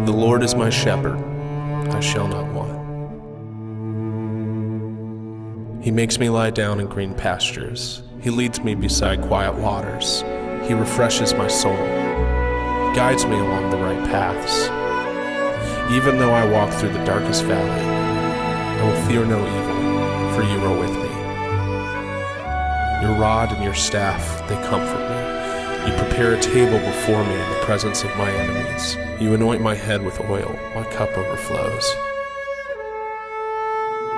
The Lord is my shepherd, I shall not want. He makes me lie down in green pastures. He leads me beside quiet waters. He refreshes my soul. He guides me along the right paths. Even though I walk through the darkest valley, I will fear no evil, for you are with me. Your rod and your staff, they comfort me. You prepare a table before me in the presence of my enemies. You anoint my head with oil, my cup overflows.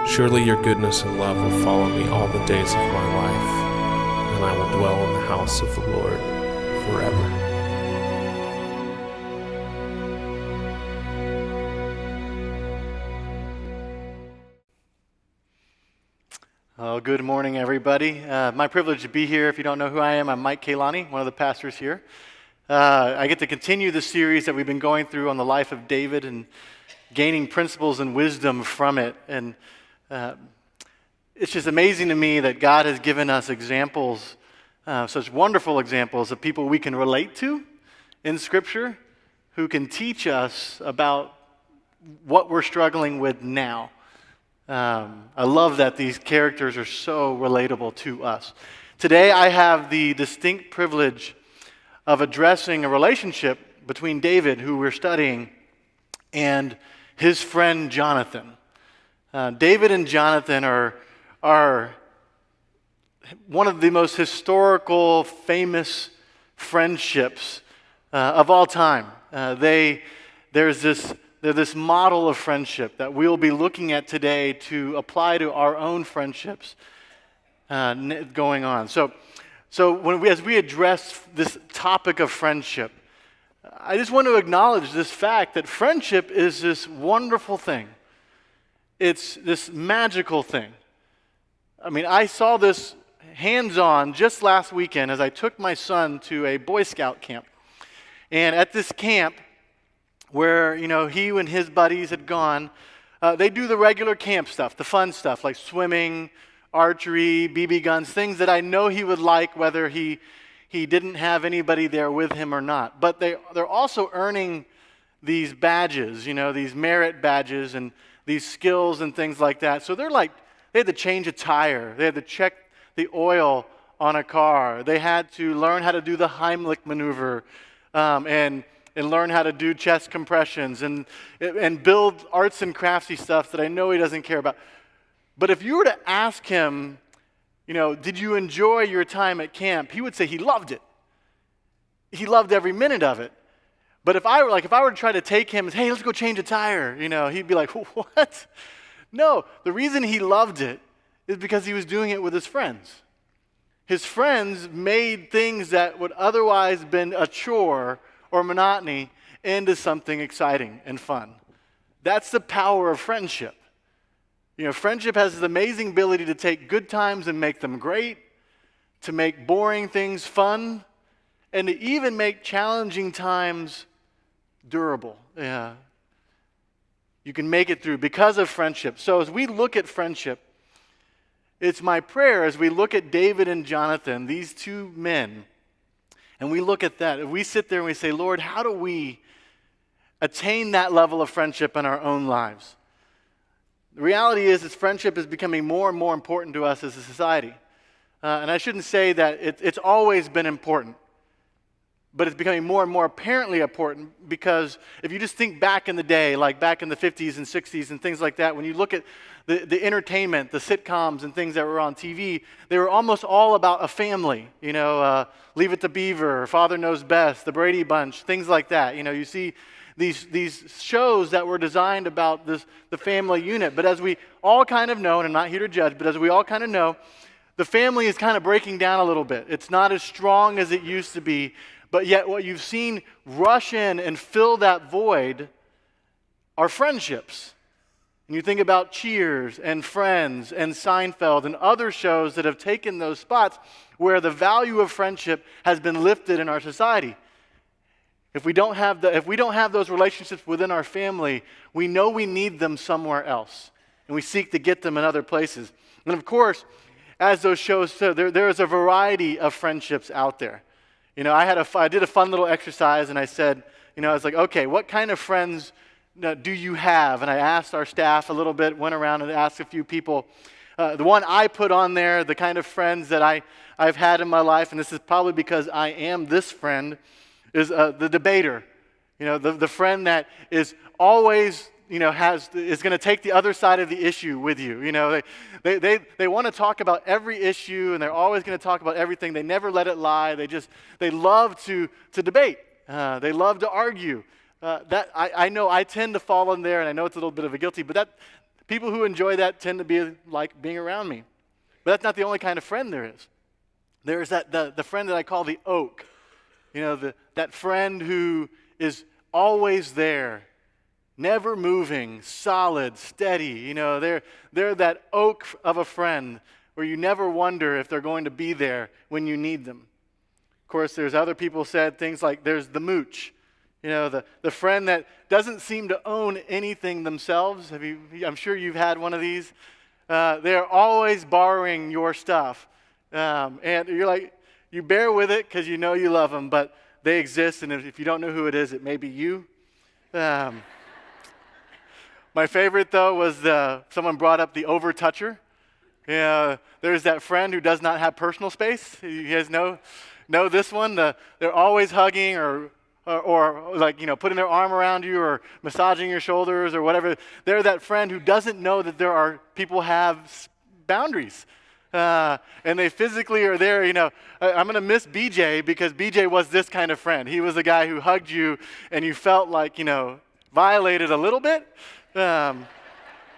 Surely your goodness and love will follow me all the days of my life, and I will dwell in the house of the Lord forever. Oh, good morning, everybody. My privilege to be here. If you don't know who I am, I'm Mike Kalani, one of the pastors here. I get to continue the series that we've been going through on the life of David and gaining principles and wisdom from it. And it's just amazing to me that God has given us examples, such wonderful examples of people we can relate to in Scripture who can teach us about what we're struggling with now. I love that these characters are so relatable to us. Today I have the distinct privilege of addressing a relationship between David, who we're studying, and his friend Jonathan. David and Jonathan are one of the most historical, famous friendships of all time. They're this model of friendship that we'll be looking at today to apply to our own friendships going on. So as we address this topic of friendship, I just want to acknowledge this fact that friendship is this wonderful thing. It's this magical thing. I mean, I saw this hands-on just last weekend as I took my son to a Boy Scout camp. And at this camp, where, he and his buddies had gone, they do the regular camp stuff, the fun stuff, like swimming, archery, BB guns, things that I know he would like whether he didn't have anybody there with him or not. But they're also earning these badges, these merit badges and these skills and things like that. So they had to change a tire. They had to check the oil on a car. They had to learn how to do the Heimlich maneuver and learn how to do chest compressions and build arts and craftsy stuff that I know he doesn't care about. But if you were to ask him, did you enjoy your time at camp? He would say he loved it. He loved every minute of it. But if I were to try to take him and say, hey, let's go change a tire, he'd be like, what? No, the reason he loved it is because he was doing it with his friends. His friends made things that would otherwise have been a chore or monotony into something exciting and fun. That's the power of friendship. Friendship has this amazing ability to take good times and make them great, to make boring things fun, and to even make challenging times durable. Yeah. You can make it through because of friendship. So as we look at friendship, it's my prayer as we look at David and Jonathan, these two men, and we look at that, and we sit there and we say, Lord, how do we attain that level of friendship in our own lives? The reality is friendship is becoming more and more important to us as a society. And I shouldn't say that it's always been important, but it's becoming more and more apparently important because if you just think back in the day, like back in the 50s and 60s and things like that, when you look at the entertainment, the sitcoms and things that were on TV, they were almost all about a family. Leave It to Beaver, Father Knows Best, The Brady Bunch, things like that. You see these shows that were designed about the family unit. But as we all kind of know, and I'm not here to judge, but as we all kind of know, the family is kind of breaking down a little bit. It's not as strong as it used to be. But yet what you've seen rush in and fill that void are friendships. And you think about Cheers and Friends and Seinfeld and other shows that have taken those spots where the value of friendship has been lifted in our society. If we don't have those relationships within our family, we know we need them somewhere else. And we seek to get them in other places. And of course, as those shows show, there is a variety of friendships out there. I did a fun little exercise, and I said, I was like, okay, what kind of friends do you have? And I asked our staff a little bit, went around and asked a few people. The one I put on there, the kind of friends that I've had in my life, and this is probably because I am this friend, is the debater. The friend that is always, is going to take the other side of the issue with you. They want to talk about every issue, and they're always going to talk about everything. They never let it lie. They love to debate. They love to argue. I know I tend to fall in there, and I know it's a little bit of a guilty, but people who enjoy that tend to be like being around me. But that's not the only kind of friend there is. There's the friend that I call the oak. That friend who is always there, never moving, solid, steady. They're that oak of a friend where you never wonder if they're going to be there when you need them. Of course, there's other people said things like there's the mooch. The friend that doesn't seem to own anything themselves. I'm sure you've had one of these. They're always borrowing your stuff. And you're like, you bear with it because you know you love them, but they exist, and if you don't know who it is, it may be you. My favorite, though, was someone brought up the overtoucher. There's that friend who does not have personal space. You guys know this one? They're always hugging or like, putting their arm around you or massaging your shoulders or whatever. They're that friend who doesn't know that people have boundaries. And they physically are there, I'm going to miss BJ because BJ was this kind of friend. He was the guy who hugged you and you felt like, violated a little bit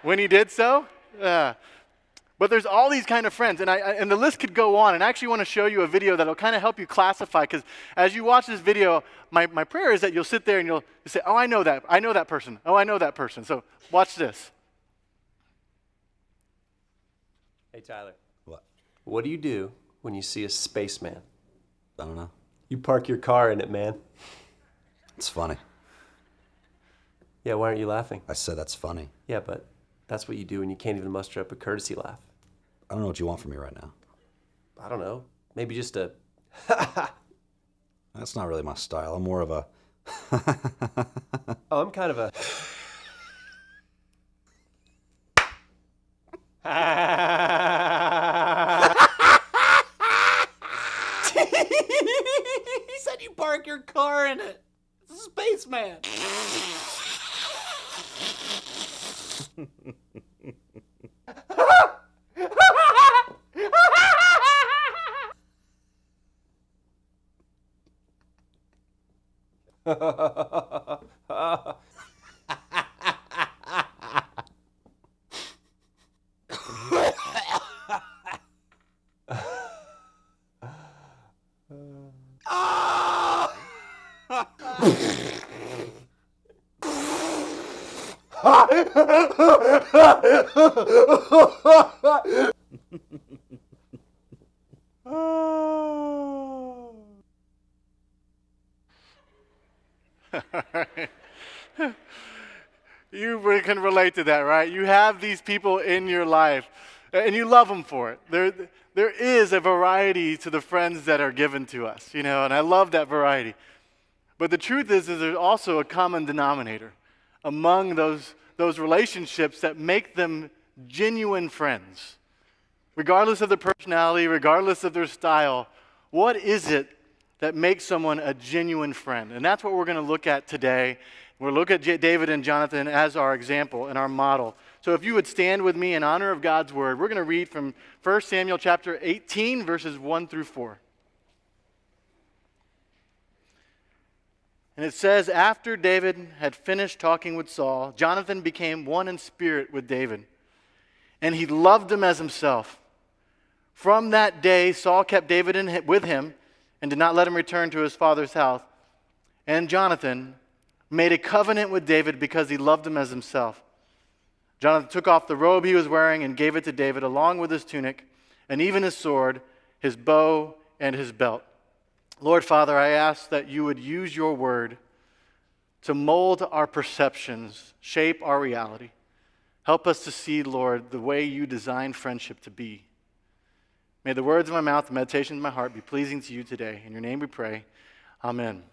when he did so. But there's all these kind of friends, and the list could go on. And I actually want to show you a video that will kind of help you classify, because as you watch this video, my prayer is that you'll sit there and you'll say, oh, I know that person. Oh, I know that person. So watch this. Hey, Tyler. What? What do you do when you see a spaceman? I don't know. You park your car in it, man. It's funny. Yeah, why aren't you laughing? I said that's funny. Yeah, but that's what you do when you can't even muster up a courtesy laugh. I don't know what you want from me right now. I don't know. Maybe just a... That's not really my style. I'm more of a... Oh, I'm kind of a... He said you park your car in it. It's a spaceman. You can relate to that, right? You have these people in your life, and you love them for it. There is a variety to the friends that are given to us, and I love that variety. But the truth is there's also a common denominator among those relationships that make them genuine friends. Regardless of their personality, regardless of their style, what is it that makes someone a genuine friend? And that's what we're going to look at today. We'll look at David and Jonathan as our example and our model. So if you would stand with me in honor of God's word, we're going to read from 1 Samuel chapter 18, verses 1 through 4. And it says, after David had finished talking with Saul, Jonathan became one in spirit with David, and he loved him as himself. From that day, Saul kept David with him and did not let him return to his father's house. And Jonathan made a covenant with David because he loved him as himself. Jonathan took off the robe he was wearing and gave it to David along with his tunic and even his sword, his bow, and his belt. Lord Father, I ask that you would use your word to mold our perceptions, shape our reality. Help us to see, Lord, the way you designed friendship to be. May the words of my mouth and the meditations of my heart be pleasing to you today. In your name we pray. Amen.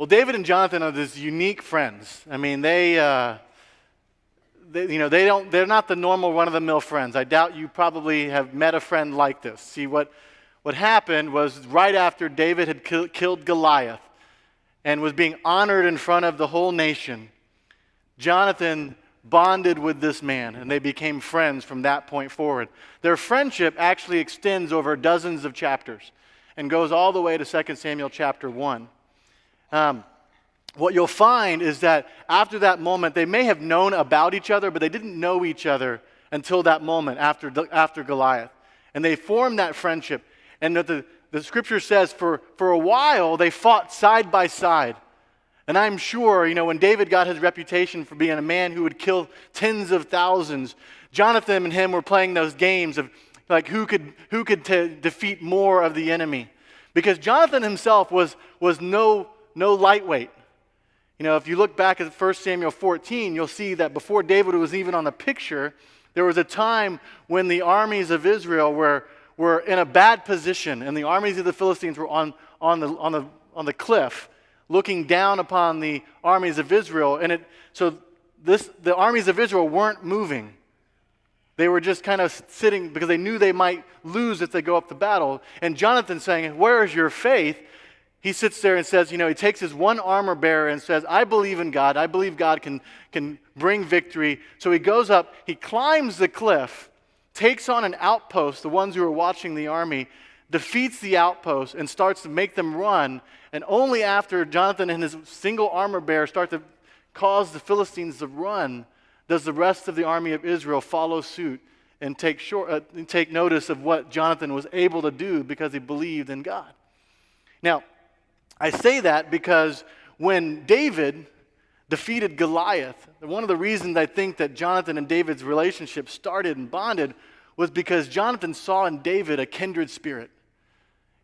Well, David and Jonathan are these unique friends. I mean, they're not the normal run-of-the-mill friends. I doubt you probably have met a friend like this. See, what happened was right after David had killed Goliath and was being honored in front of the whole nation, Jonathan bonded with this man, and they became friends from that point forward. Their friendship actually extends over dozens of chapters and goes all the way to 2 Samuel chapter 1. What you'll find is that after that moment, they may have known about each other, but they didn't know each other until that moment after Goliath. And they formed that friendship. And that the scripture says for a while, they fought side by side. And I'm sure, when David got his reputation for being a man who would kill tens of thousands, Jonathan and him were playing those games of like who could defeat more of the enemy. Because Jonathan himself was no lightweight. If you look back at 1 Samuel 14, you'll see that before David was even on the picture, there was a time when the armies of Israel were in a bad position, and the armies of the Philistines were on the cliff, looking down upon the armies of Israel. And the armies of Israel weren't moving. They were just kind of sitting because they knew they might lose if they go up the battle. And Jonathan saying, "Where is your faith?" He sits there and says, he takes his one armor bearer and says, "I believe in God. I believe God can bring victory." So he goes up, he climbs the cliff, takes on an outpost, the ones who are watching the army, defeats the outpost and starts to make them run. And only after Jonathan and his single armor bearer start to cause the Philistines to run does the rest of the army of Israel follow suit and take notice of what Jonathan was able to do because he believed in God. Now, I say that because when David defeated Goliath, one of the reasons I think that Jonathan and David's relationship started and bonded was because Jonathan saw in David a kindred spirit.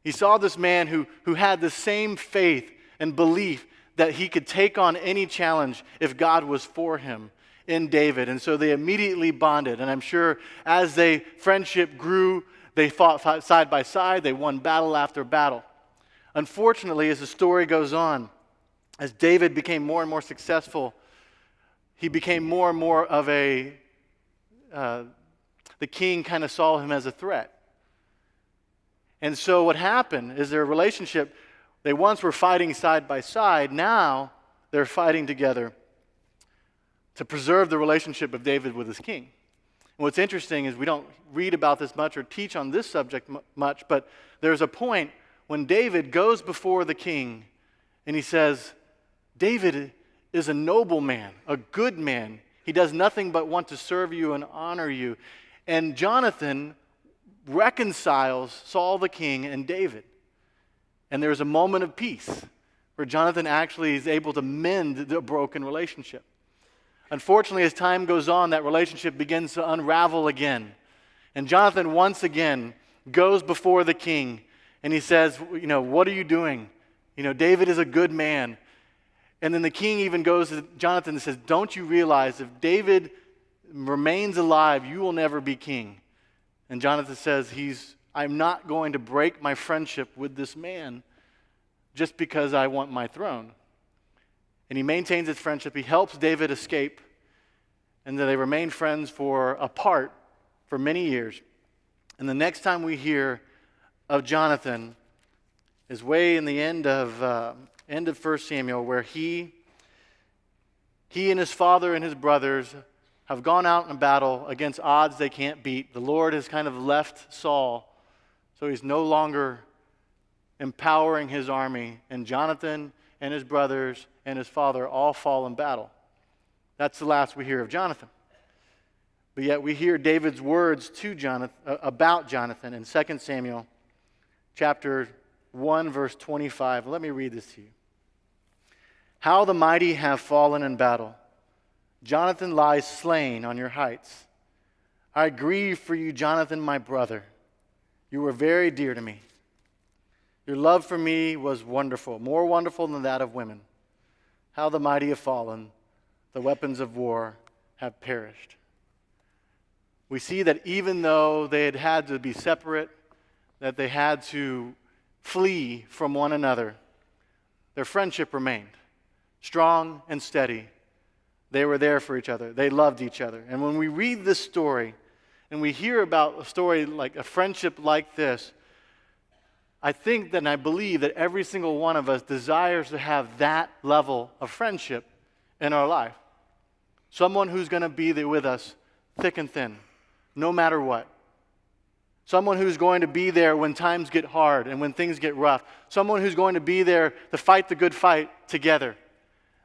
He saw this man who had the same faith and belief that he could take on any challenge if God was for him in David. And so they immediately bonded. And I'm sure as their friendship grew, they fought side by side. They won battle after battle. Unfortunately, as the story goes on, as David became more and more successful, he became more and more of the king kind of saw him as a threat. And so what happened is their relationship, they once were fighting side by side, now they're fighting together to preserve the relationship of David with his king. And what's interesting is we don't read about this much or teach on this subject much, but there's a point when David goes before the king and he says, "David is a noble man, a good man. He does nothing but want to serve you and honor you." And Jonathan reconciles Saul the king and David. And there's a moment of peace where Jonathan actually is able to mend the broken relationship. Unfortunately, as time goes on, that relationship begins to unravel again. And Jonathan once again goes before the king and he says, "What are you doing? David is a good man." And then the king even goes to Jonathan and says, "Don't you realize if David remains alive, you will never be king?" And Jonathan says, "I'm not going to break my friendship with this man just because I want my throne." And he maintains his friendship. He helps David escape. And then they remain friends apart for many years. And the next time we hear of Jonathan is way in the end of 1 Samuel, where he and his father and his brothers have gone out in battle against odds they can't beat. The Lord has kind of left Saul, so he's no longer empowering his army. And Jonathan and his brothers and his father all fall in battle. That's the last we hear of Jonathan. But yet we hear David's words about Jonathan in 2 Samuel chapter 1, verse 25. Let me read this to you. "How the mighty have fallen in battle. Jonathan lies slain on your heights. I grieve for you, Jonathan, my brother. You were very dear to me. Your love for me was wonderful, more wonderful than that of women. How the mighty have fallen. The weapons of war have perished." We see that even though they had to be separate, that they had to flee from one another, their friendship remained strong and steady. They were there for each other. They loved each other. And when we read this story and we hear about a story like a friendship like this, I think that and I believe that every single one of us desires to have that level of friendship in our life. Someone who's going to be there with us thick and thin, no matter what. Someone who's going to be there when times get hard and when things get rough. Someone who's going to be there to fight the good fight together.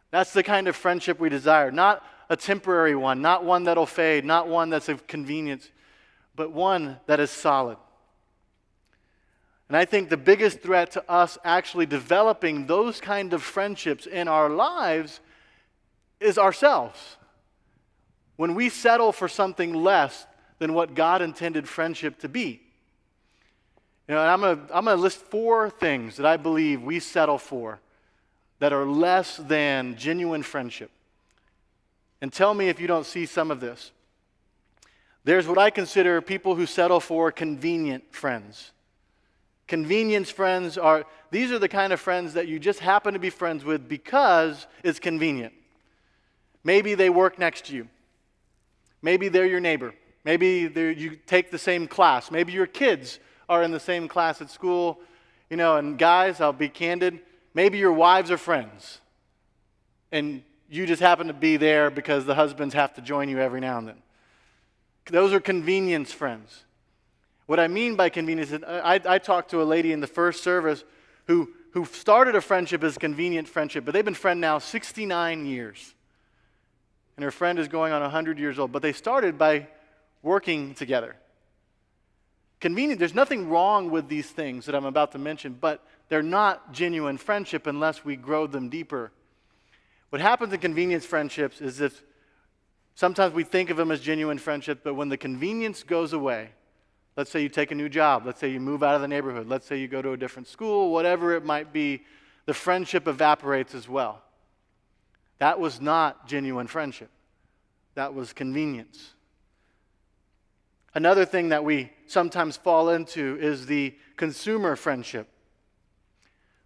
That's the kind of friendship we desire. Not a temporary one, not one that'll fade, not one that's of convenience, but one that is solid. And I think the biggest threat to us actually developing those kind of friendships in our lives is ourselves. When we settle for something less than what God intended friendship to be. And I'm going to list 4 things that I believe we settle for that are less than genuine friendship. And tell me if you don't see some of this. There's what I consider people who settle for convenient friends. Convenience friends these are the kind of friends that you just happen to be friends with because it's convenient. Maybe they work next to you. Maybe they're your neighbor. Maybe you take the same class. Maybe your kids are in the same class at school. And guys, I'll be candid, maybe your wives are friends. And you just happen to be there because the husbands have to join you every now and then. Those are convenience friends. What I mean by convenience is I talked to a lady in the first service who started a friendship as convenient friendship, but they've been friends now 69 years. And her friend is going on 100 years old. But they started by working together. Convenient, there's nothing wrong with these things that I'm about to mention, but they're not genuine friendship unless we grow them deeper. What happens in convenience friendships is that sometimes we think of them as genuine friendships, but when the convenience goes away, let's say you take a new job, let's say you move out of the neighborhood, let's say you go to a different school, whatever it might be, the friendship evaporates as well. That was not genuine friendship. That was convenience. Another thing that we sometimes fall into is the consumer friendship.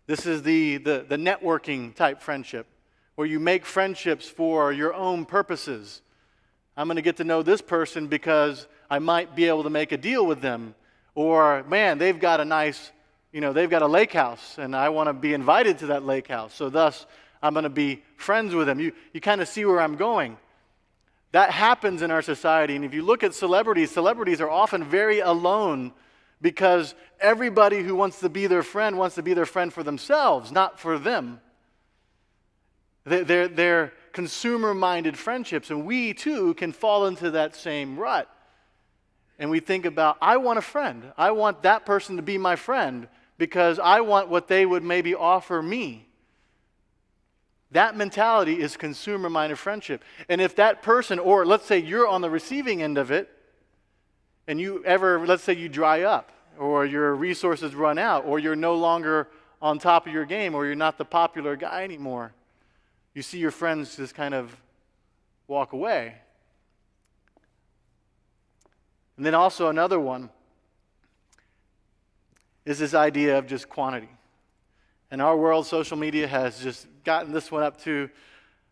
This is the networking type friendship, where you make friendships for your own purposes. I'm going to get to know this person because I might be able to make a deal with them. Or, man, they've got a nice, they've got a lake house, and I want to be invited to that lake house. So thus, I'm going to be friends with them. You kind of see where I'm going. That happens in our society. And if you look at celebrities are often very alone because everybody who wants to be their friend wants to be their friend for themselves, not for them. They're consumer-minded friendships. And we, too, can fall into that same rut. And we think about, I want a friend. I want that person to be my friend because I want what they would maybe offer me. That mentality is consumer-minded friendship. And if that person, or let's say you're on the receiving end of it, and let's say you dry up, or your resources run out, or you're no longer on top of your game, or you're not the popular guy anymore, you see your friends just kind of walk away. And then also another one is this idea of just quantity. In our world, social media has just gotten this one up to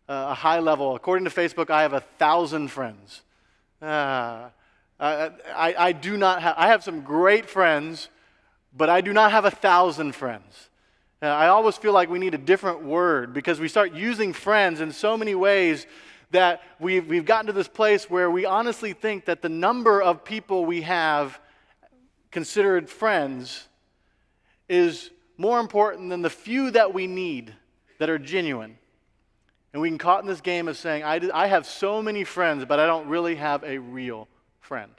a high level. According to Facebook, I have 1,000 friends. I have some great friends, but I do not have 1,000 friends. I always feel like we need a different word because we start using friends in so many ways that we've gotten to this place where we honestly think that the number of people we have considered friends is more important than the few that we need that are genuine. And we can caught in this game of saying, I have so many friends, but I don't really have a real friend.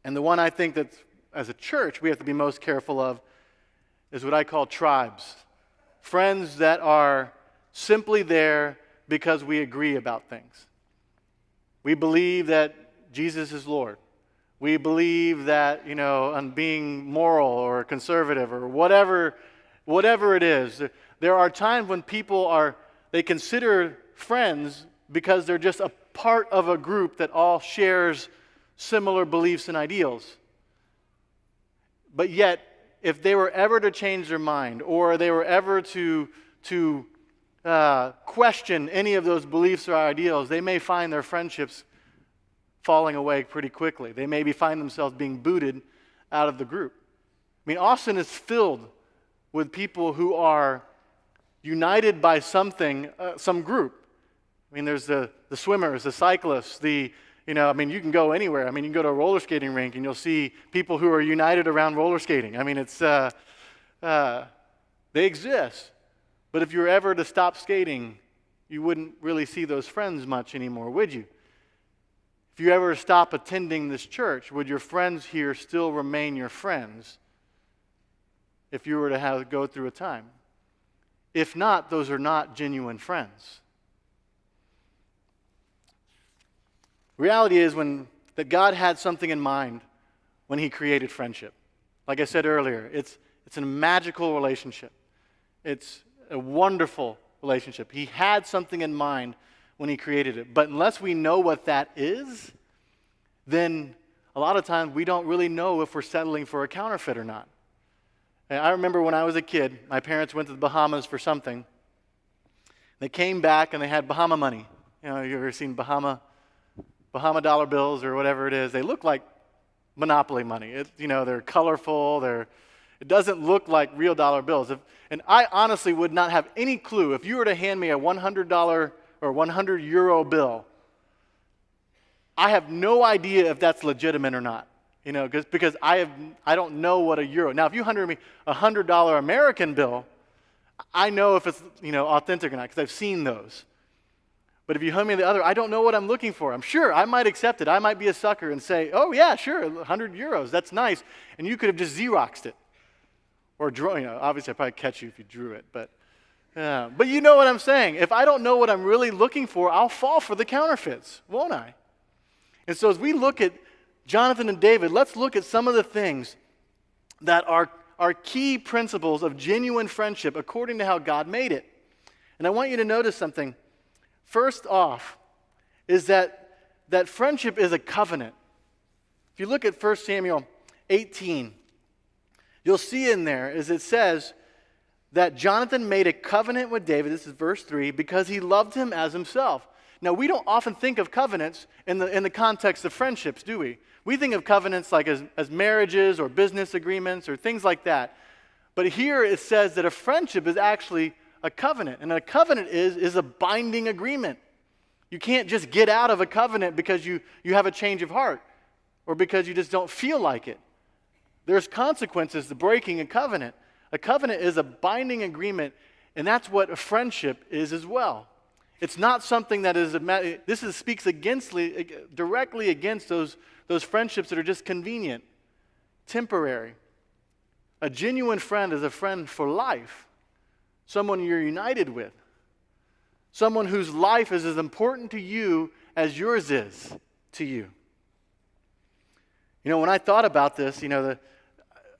And the one I think that as a church we have to be most careful of is what I call tribes. Friends that are simply there because we agree about things. We believe that Jesus is Lord. We believe that, on being moral or conservative or whatever it is. There are times when people they consider friends because they're just a part of a group that all shares similar beliefs and ideals. But yet, if they were ever to change their mind or they were ever to question any of those beliefs or ideals, they may find their friendships falling away pretty quickly. They maybe find themselves being booted out of the group. I mean, Austin is filled with people who are united by something, some group. I mean, there's the swimmers, the cyclists, you can go anywhere. I mean, you can go to a roller skating rink and you'll see people who are united around roller skating. I mean, they exist. But if you were ever to stop skating, you wouldn't really see those friends much anymore, would you? If you ever stop attending this church, would your friends here still remain your friends if you were to go through a time? If not, those are not genuine friends. Reality is that God had something in mind when he created friendship. Like I said earlier, it's a magical relationship. It's a wonderful relationship. He had something in mind when he created it. But unless we know what that is, then a lot of times we don't really know if we're settling for a counterfeit or not. And I remember when I was a kid, my parents went to the Bahamas for something. They came back and they had Bahama money. You ever seen Bahama dollar bills or whatever it is? They look like Monopoly money. They're colorful. It doesn't look like real dollar bills. And I honestly would not have any clue. If you were to hand me a $100 or 100 euro bill, I have no idea if that's legitimate or not. Because I don't know what a euro. Now, if you hand me a $100 American bill, I know if it's authentic or not because I've seen those. But if you hand me the other, I don't know what I'm looking for. I'm sure I might accept it. I might be a sucker and say, oh yeah, sure, 100 euros, that's nice. And you could have just Xeroxed it. Or draw, obviously I'd probably catch you if you drew it. But you know what I'm saying. If I don't know what I'm really looking for, I'll fall for the counterfeits, won't I? And so as we look at Jonathan and David, let's look at some of the things that are key principles of genuine friendship according to how God made it. And I want you to notice something. First off is that friendship is a covenant. If you look at 1 Samuel 18, you'll see in there as it says that Jonathan made a covenant with David, this is verse 3, because he loved him as himself. Now, we don't often think of covenants in the context of friendships, do we? We think of covenants like as marriages or business agreements or things like that. But here it says that a friendship is actually a covenant. And a covenant is a binding agreement. You can't just get out of a covenant because you have a change of heart or because you just don't feel like it. There's consequences to breaking a covenant. A covenant is a binding agreement, and that's what a friendship is as well. It's not something that speaks directly against those friendships that are just convenient, temporary. A genuine friend is a friend for life. Someone you're united with. Someone whose life is as important to you as yours is to you. When I thought about this,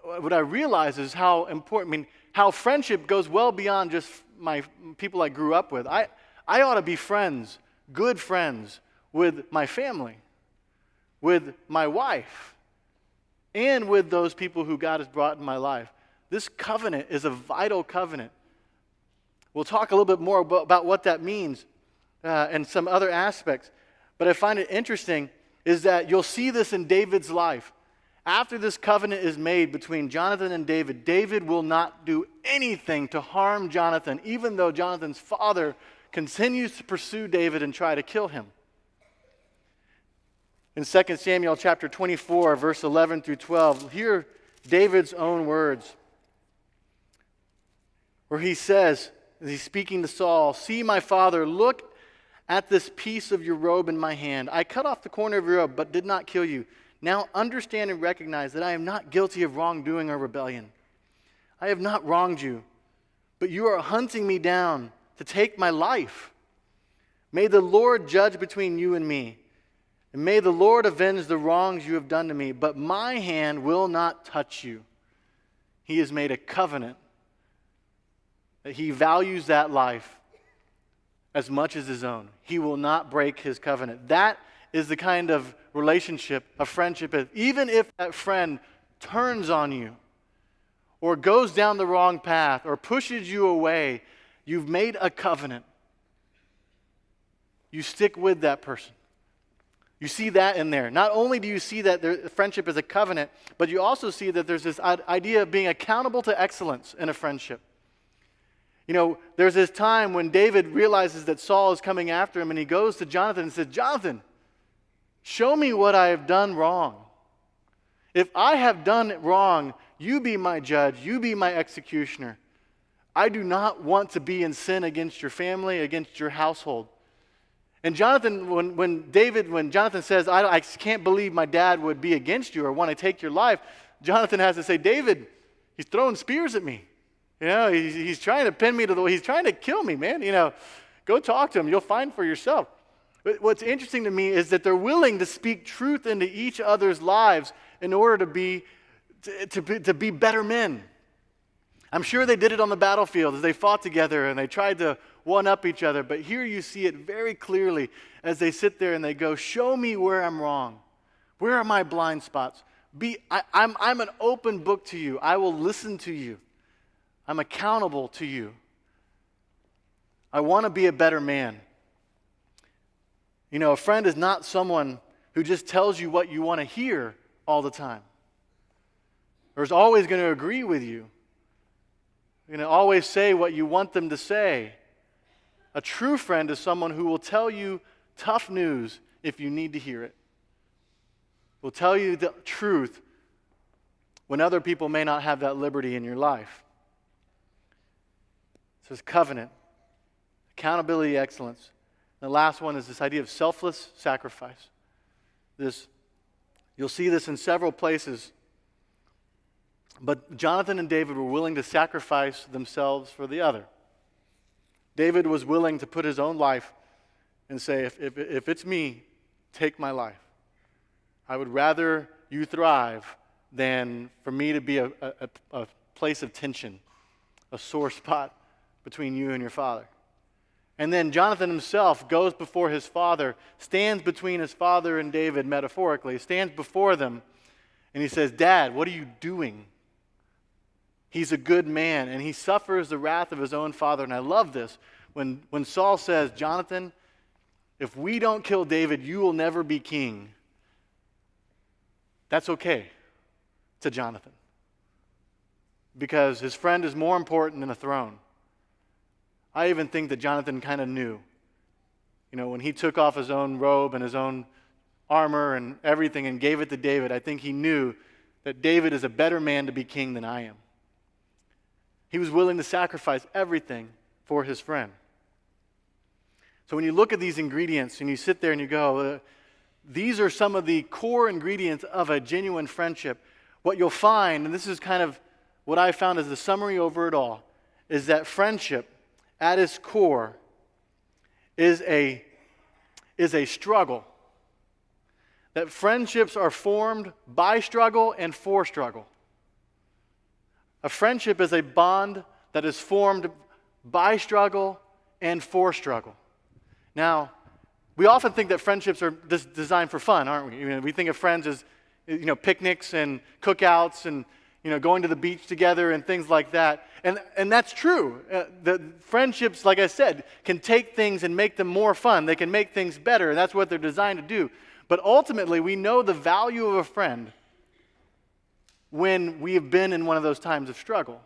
what I realized is how important, how friendship goes well beyond just my people I grew up with. I ought to be friends, good friends, with my family, with my wife, and with those people who God has brought in my life. This covenant is a vital covenant. We'll talk a little bit more about what that means and some other aspects. But I find it interesting is that you'll see this in David's life. After this covenant is made between Jonathan and David, David will not do anything to harm Jonathan, even though Jonathan's father continues to pursue David and try to kill him. In 2 Samuel chapter 24, verse 11 through 12, hear David's own words, where he says, as he's speaking to Saul, "See, my father, look at this piece of your robe in my hand. I cut off the corner of your robe, but did not kill you. Now understand and recognize that I am not guilty of wrongdoing or rebellion. I have not wronged you, but you are hunting me down to take my life. May the Lord judge between you and me, and may the Lord avenge the wrongs you have done to me, but my hand will not touch you." He has made a covenant that he values that life as much as his own. He will not break his covenant. That is the kind of relationship, a friendship is. Even if that friend turns on you or goes down the wrong path or pushes you away, you've made a covenant. You stick with that person. You see that in there. Not only do you see that friendship is a covenant, but you also see that there's this idea of being accountable to excellence in a friendship. You know, there's this time when David realizes that Saul is coming after him, and he goes to Jonathan and says, Jonathan, show me what I have done wrong. If I have done it wrong, you be my judge, you be my executioner. I do not want to be in sin against your family, against your household. And Jonathan, when Jonathan says, I can't believe my dad would be against you or want to take your life, Jonathan has to say, David, he's throwing spears at me. You know, he's trying to pin me to he's trying to kill me, man. You know, go talk to him. You'll find for yourself. But what's interesting to me is that they're willing to speak truth into each other's lives in order to be better men. I'm sure they did it on the battlefield as they fought together and they tried to one-up each other. But here you see it very clearly as they sit there and they go, show me where I'm wrong. Where are my blind spots? I'm an open book to you. I will listen to you. I'm accountable to you. I want to be a better man. You know, a friend is not someone who just tells you what you want to hear all the time, or is always going to agree with you. You're going to always say what you want them to say. A true friend is someone who will tell you tough news if you need to hear it. Will tell you the truth when other people may not have that liberty in your life. So it's covenant, accountability, excellence. And the last one is this idea of selfless sacrifice. You'll see this in several places. But Jonathan and David were willing to sacrifice themselves for the other. David was willing to put his own life and say, if it's me, take my life. I would rather you thrive than for me to be a place of tension, a sore spot between you and your father. And then Jonathan himself goes before his father, stands between his father and David metaphorically, stands before them, and he says, Dad, what are you doing? He's a good man, and he suffers the wrath of his own father. And I love this. When Saul says, Jonathan, if we don't kill David, you will never be king. That's okay to Jonathan, because his friend is more important than a throne. I even think that Jonathan kind of knew. You know, when he took off his own robe and his own armor and everything and gave it to David, I think he knew that David is a better man to be king than I am. He was willing to sacrifice everything for his friend. So when you look at these ingredients and you sit there and you go, these are some of the core ingredients of a genuine friendship. What you'll find, and this is kind of what I found as the summary over it all, is that friendship at its core is a struggle. That friendships are formed by struggle and for struggle. A friendship is a bond that is formed by struggle and for struggle. Now, we often think that friendships are designed for fun, aren't we? You know, we think of friends as, you know, picnics and cookouts and, you know, going to the beach together and things like that. And that's true. The friendships, like I said, can take things and make them more fun. They can make things better, and that's what they're designed to do. But ultimately, we know the value of a friend when we have been in one of those times of struggle.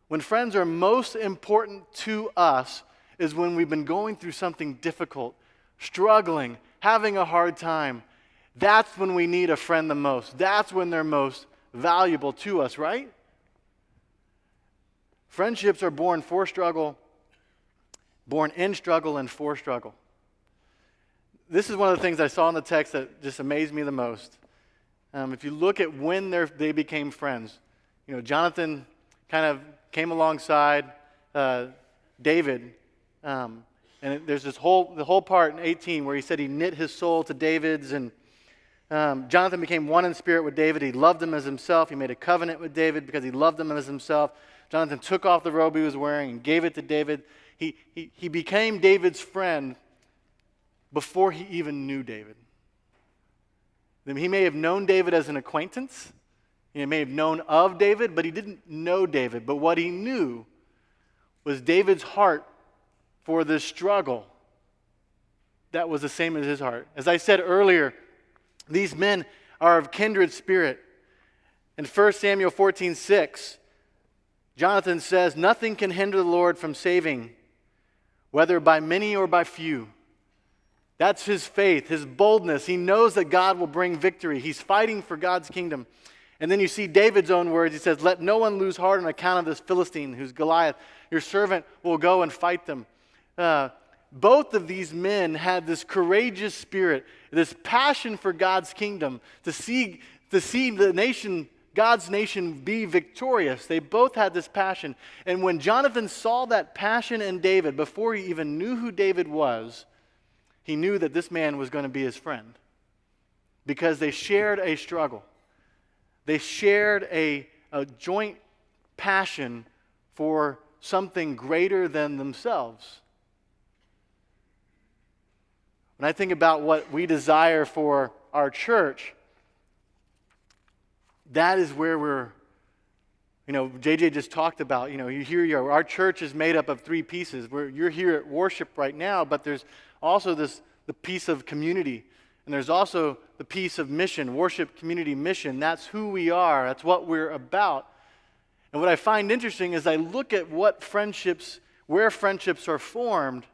When friends are most important to us is when we've been going through something difficult, struggling, having a hard time. That's when we need a friend the most. That's when they're most valuable to us, right? Friendships are born for struggle, born in struggle and for struggle. This is one of the things I saw in the text that just amazed me the most. If you look at when they became friends, you know, Jonathan kind of came alongside David, and there's the whole part in 18 where he said he knit his soul to David's, and Jonathan became one in spirit with David. He loved him as himself. He made a covenant with David because he loved him as himself. Jonathan took off the robe he was wearing and gave it to David. He became David's friend before he even knew David. He may have known David as an acquaintance. He may have known of David, but he didn't know David. But what he knew was David's heart for this struggle that was the same as his heart. As I said earlier, these men are of kindred spirit. In 1 Samuel 14:6, Jonathan says, "Nothing can hinder the Lord from saving, whether by many or by few." That's his faith, his boldness. He knows that God will bring victory. He's fighting for God's kingdom. And then you see David's own words. He says, "Let no one lose heart on account of this Philistine who's Goliath. Your servant will go and fight them." Both of these men had this courageous spirit, this passion for God's kingdom, to see the nation, God's nation, be victorious. They both had this passion. And when Jonathan saw that passion in David, before he even knew who David was, he knew that this man was going to be his friend, because they shared a struggle. They shared a joint passion for something greater than themselves. When I think about what we desire for our church, that is where we're, JJ just talked about, our church is made up of three pieces. You're here at worship right now, but there's also the piece of community. And there's also the piece of mission, worship, community, mission. That's who we are. That's what we're about. And what I find interesting is I look at where friendships are formed.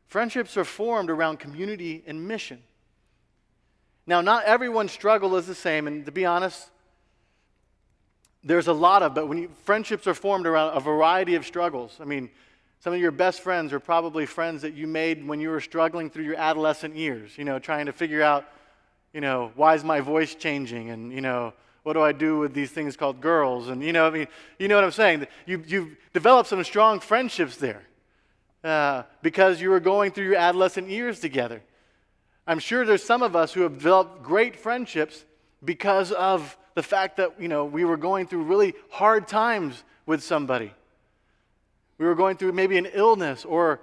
Friendships are formed around community and mission. Now, not everyone's struggle is the same, and to be honest, there's a lot of, but friendships are formed around a variety of struggles. I mean, some of your best friends are probably friends that you made when you were struggling through your adolescent years, trying to figure out, why is my voice changing? And, what do I do with these things called girls? And, you know what I'm saying? You've developed some strong friendships there because you were going through your adolescent years together. I'm sure there's some of us who have developed great friendships because of the fact that, we were going through really hard times with somebody. We were going through maybe an illness or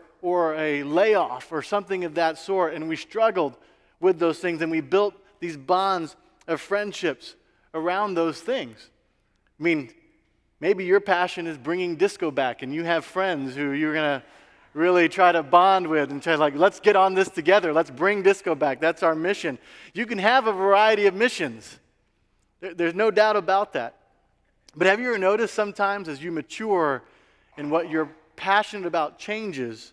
a layoff or something of that sort, and we struggled with those things, and we built these bonds of friendships around those things. I mean, maybe your passion is bringing disco back, and you have friends who you're going to really try to bond with and try let's get on this together. Let's bring disco back. That's our mission. You can have a variety of missions. There's no doubt about that. But have you ever noticed sometimes as you mature and what you're passionate about changes,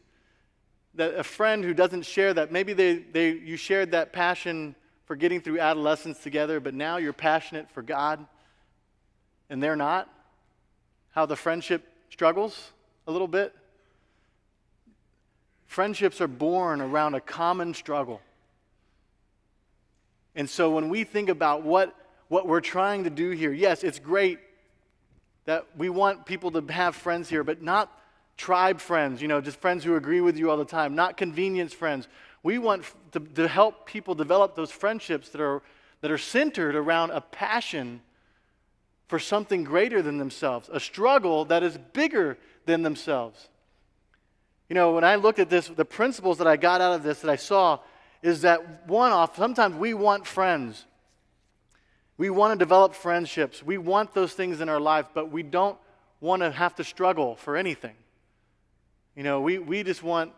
that a friend who doesn't share that, maybe you shared that passion for getting through adolescence together, but now you're passionate for God and they're not? How the friendship struggles a little bit? Friendships are born around a common struggle. And so when we think about what we're trying to do here, yes, it's great that we want people to have friends here, but not tribe friends, just friends who agree with you all the time, not convenience friends. We want to help people develop those friendships that are centered around a passion for something greater than themselves, a struggle that is bigger than themselves. When I looked at this, the principles that I got out of this that I saw is that sometimes we want friends. We want to develop friendships. We want those things in our life, but we don't want to have to struggle for anything. We just want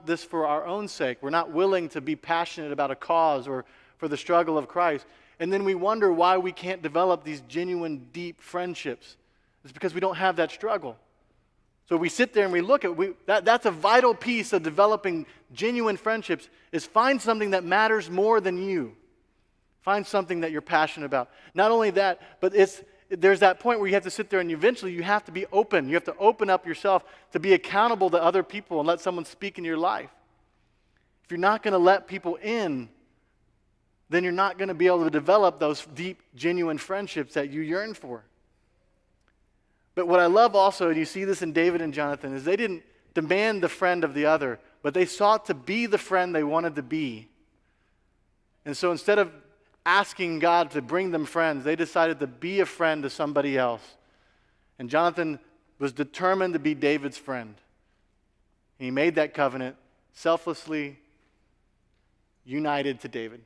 this for our own sake. We're not willing to be passionate about a cause or for the struggle of Christ. And then we wonder why we can't develop these genuine, deep friendships. It's because we don't have that struggle. So we sit there and we look at that's a vital piece of developing genuine friendships, is find something that matters more than you. Find something that you're passionate about. Not only that, but there's that point where you have to sit there and eventually you have to be open. You have to open up yourself to be accountable to other people and let someone speak in your life. If you're not going to let people in, then you're not going to be able to develop those deep, genuine friendships that you yearn for. But what I love also, and you see this in David and Jonathan, is they didn't demand the friend of the other, but they sought to be the friend they wanted to be. And so instead of asking God to bring them friends, they decided to be a friend to somebody else. And Jonathan was determined to be David's friend. And he made that covenant selflessly united to David.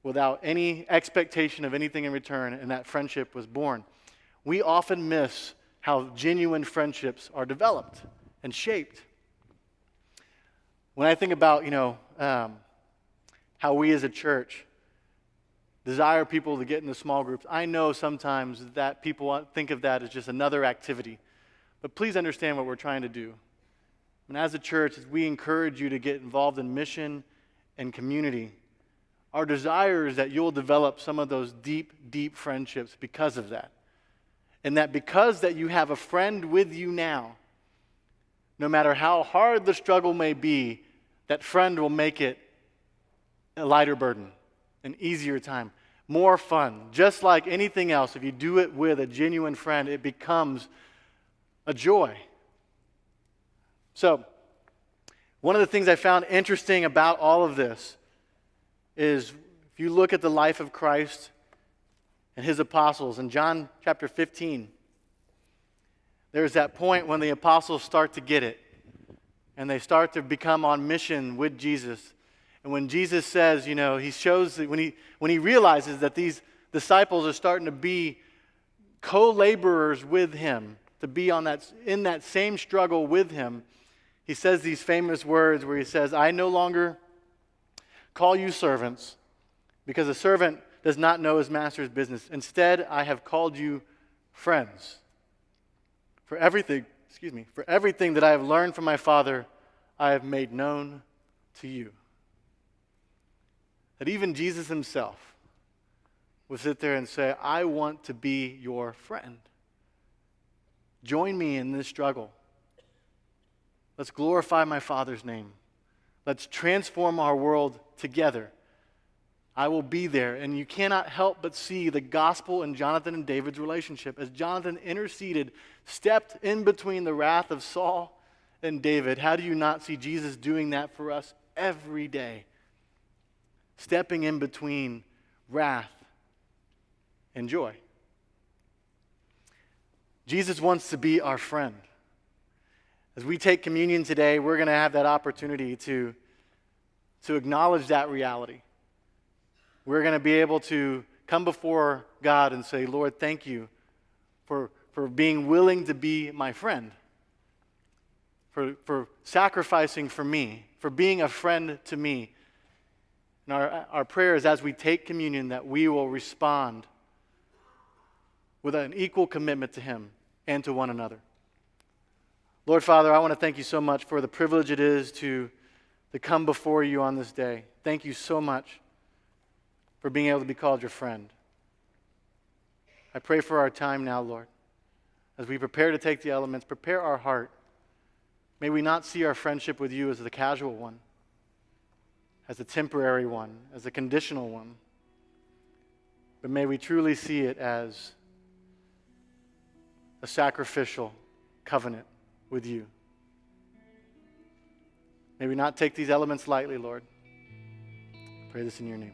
without any expectation of anything in return, and that friendship was born. We often miss how genuine friendships are developed and shaped. When I think about, how we as a church desire people to get into small groups, I know sometimes that people think of that as just another activity. But please understand what we're trying to do. And as a church, as we encourage you to get involved in mission and community, our desire is that you'll develop some of those deep, deep friendships because of that. And that because that you have a friend with you now, no matter how hard the struggle may be, that friend will make it a lighter burden, an easier time, more fun. Just like anything else, if you do it with a genuine friend, it becomes a joy. So, one of the things I found interesting about all of this is if you look at the life of Christ and his apostles in John chapter 15, there's that point when the apostles start to get it and they start to become on mission with Jesus. And when Jesus says, he shows that when he realizes that these disciples are starting to be co-laborers with him, to be in that same struggle with him, he says these famous words where he says, I no longer call you servants, because a servant does not know his master's business. Instead, I have called you friends. For everything that I have learned from my Father, I have made known to you. That even Jesus himself would sit there and say, I want to be your friend. Join me in this struggle. Let's glorify my Father's name. Let's transform our world together. I will be there. And you cannot help but see the gospel in Jonathan and David's relationship. As Jonathan interceded, stepped in between the wrath of Saul and David, how do you not see Jesus doing that for us every day? Stepping in between wrath and joy. Jesus wants to be our friend. As we take communion today, we're going to have that opportunity to acknowledge that reality. We're going to be able to come before God and say, Lord, thank you for being willing to be my friend, for sacrificing for me, for being a friend to me. And our prayer is as we take communion that we will respond with an equal commitment to him and to one another. Lord Father, I want to thank you so much for the privilege it is to come before you on this day. Thank you so much for being able to be called your friend. I pray for our time now, Lord. As we prepare to take the elements, prepare our heart. May we not see our friendship with you as the casual one, as a temporary one, as a conditional one, but may we truly see it as a sacrificial covenant with you. May we not take these elements lightly, Lord. I pray this in your name.